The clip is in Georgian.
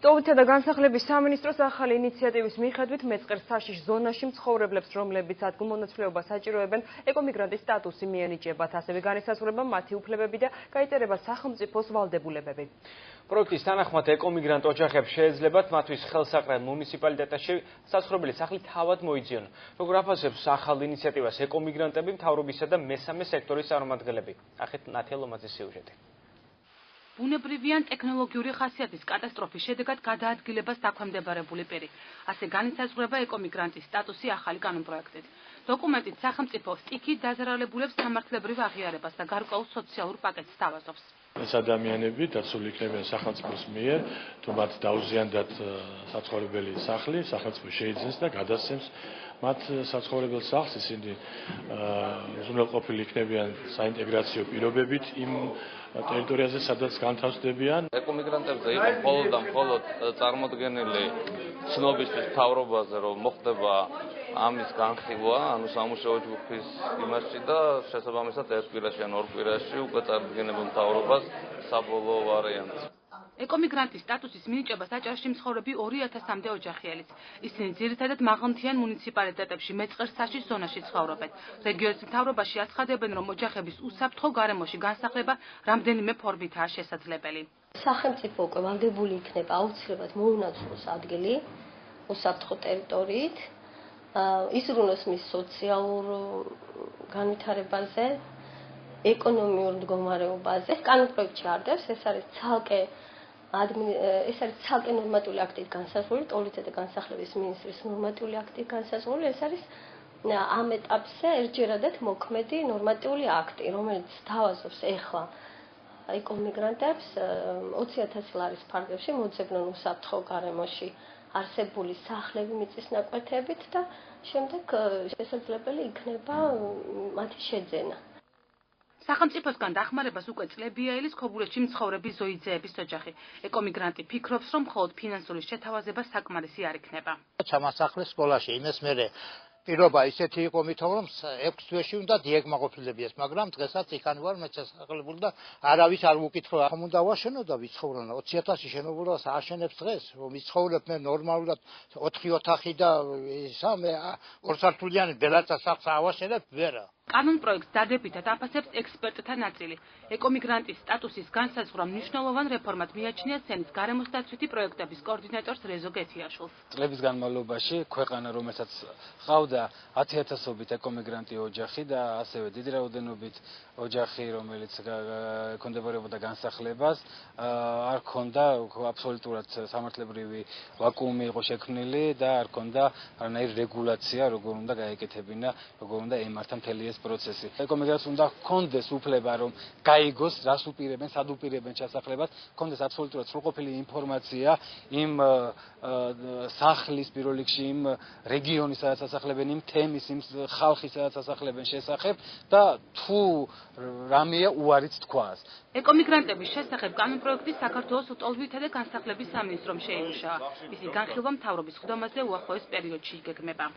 ტოვითა და განსახლების სამინისტროს ახალი ინიციატივის მიხედვით მეწყერ საშიშ ზონაში მცხოვრებლებს, რომლებიც ადგილმონაცვლეობა საჭიროებენ, ეკომიგრანტის სტატუსი მიენიჭებათ, ასევე განისაზღვრება მათი უფლებები და გაიწერება სახელმწიფოს ვალდებულებები. პროექტის თანახმად ეკომიგრანტ ოჯახებს შეეძლებათ მათთვის ხელსაყრელ მუნიციპალიტეტებში საცხოვრებელი სახლი თავად მოიძიონ. Როგორ აფასებს ახალ ინიციატივას ეკომიგრანტები, მთავრობისა და მესამე სექტორის წარმომადგენლები. ახეთ ნათია ლომაძის სიუჟეტი. ბუნებრივი ან ტექნოლოგიური ხასიათის კატასტროფის შედეგად გადაადგილებას დაქვემდებარებული პირი. ასე განისაზღვრება ეკომიგრანტის სტატუსი ახალი კანონპროექტით. დოკუმენტით სახელმწიფო სტიქით დაზარალებულებს სამართლებრივ აღიარებას და გარკვეულ სოციალურ პაკეტს სთავაზობს. ეს ადამიანები დაცული იქნებიან სახელმწიფოს მიერ, თუ მათ დაუზიანდათ საცხოვრებელი სახლი, სახელმწიფო შეიძინს და გადასცემს მათ საცხოვრებელ სახლს, ისინი უზრუნველყოფილი იქნებიან საინტეგრაციო პირობებით იმ ტერიტორიაზე, სადაც განთავსდებიან. ეკომიგრანტებზე იყო მხოლოდ და მხოლოდ წარმოდგენილი ცნობისთვის მთავრობაზე, რომ მოხდება ამის განხილვა, ანუ სამუშაო ჯგუფის იმასში და შესაბამისად ერთ კვირაში ან ორ კვირაში უკვე წარდგენება მთავრობას საბოლოო ვარიანტს. ეკომიგრანტის სტატუსის მინიჭებას აჭარაში მცხოვრები 2000-მდე ოჯახიელიც. ისინი ძირითადად მაღალმთიან მუნიციპალიტეტებში მეწყერ საშიშ ზონაში ცხოვრობენ. რეგიონის მთავრობაში აცხადებენ, რომ ოჯახების უსაფრთხო გარემოში განსახლება რამდენიმე ფორმითაა შესაძლებელი. სახელმწიფო უკვე ვალდებული იქნება აუცილებლად მოუნაცვლოს ადგილი უსაფრთხო ტერიტორიით, იზრუნოს მის სოციალურ განვითარებაზე, ეკონომიურ მდგომარეობაზე. კანონპროექტში არდევს, ეს არის ცალკე ნორმატიული აქტით განსაზღვრული, ტოვითა და განსახლების მინისტრის ნორმატიული აქტით განსაზღვრული, ეს არის ამ ეტაპზე ერთჯერადად მოქმედი ნორმატიული აქტი, რომელიც თავაზობს ეხლა ეკომიგრანტებს 20,000 ლარის ფარგლებში მოძებნონ უსაფრთხო გარემოში არსებული სახლები მიწის ნაკვეთებით და შემდეგ შესაძლებელი იქნება მათი შეძენა. სახელმწიფოსგან დახმარებას უკვე წლები აელის ქობულეთში მცხოვრები ზოიძეების ოჯახი. ეკომიგრანტი ფიქრობს, რომ მხოლოდ ფინანსური შეთავაზება საკმარისი არ იქნება. ჩამასახლეს სკოლაში, იმეს მერე პირობა ისეთი იყო მითხოვ, რომ 6 თვეში უნდა დიაგმაღოფილდებიეს, მაგრამ დღესაც იქან ვარ მეჩასახლებული და არავის არ მუკითხო. ხომ უნდა ვაშენო და ვიცხოვრონ 20,000 შენობულობას ააშენებს დღეს, რომ ვიცხოვრებდნენ ნორმალურად 4 ოთახი და ისა მე ორსართულიანი ბელაცა სახლს ავაშენებ ვერა. კანონპროექტს დადებითად აფასებს ექსპერტთა ნაწილი. ეკომიგრანტის სტატუსის განსაზღვრა მნიშვნელოვან რეფორმად მიაჩნია სცენის გარემოსდაცვითი პროექტების კოორდინატორს რეზო გეთიაშვილს. წლების განმავლობაში ქვეყანა, რომელსაც ყავდა 10,000-ობით ეკომიგრანტი ოჯახი და ასევე დიდი რაოდენობით ოჯახი, რომელიც ექვემდებარებოდა განსახლებას, არ ჰქონდა აბსოლუტურად სამართლებრივი ვაკუუმი იყო შექმნილი და არ ჰქონდა არანაირი რეგულაცია, როგორ უნდა გაეკეთებინა, როგორ უნდა ემართა მთელი ეს პროცესი. ეკომიგრანტს უნდა ჰქონდეს უფლება, რომ გაიგოს, რას უპირებენ, სად უპირებენ ჩასახლებას, ჰქონდეს აბსოლუტურად სრულყოფილი ინფორმაცია იმ სახლის პირველ რიგში, იმ რეგიონის, სადაც ასახლებენ, იმ თემის, იმ ხალხის, სადაც ასახლებენ შესახებ და თუ რამეა უარიც თქვას. ეკომიგრანტების შესახებ კანონპროექტი საქართველოს ტოვითა და განსახლების სამინისტრომ შეიმუშავა. მისი განხილვა მთავრობის ხდომაზე უახლოეს პერიოდში იგეგმება.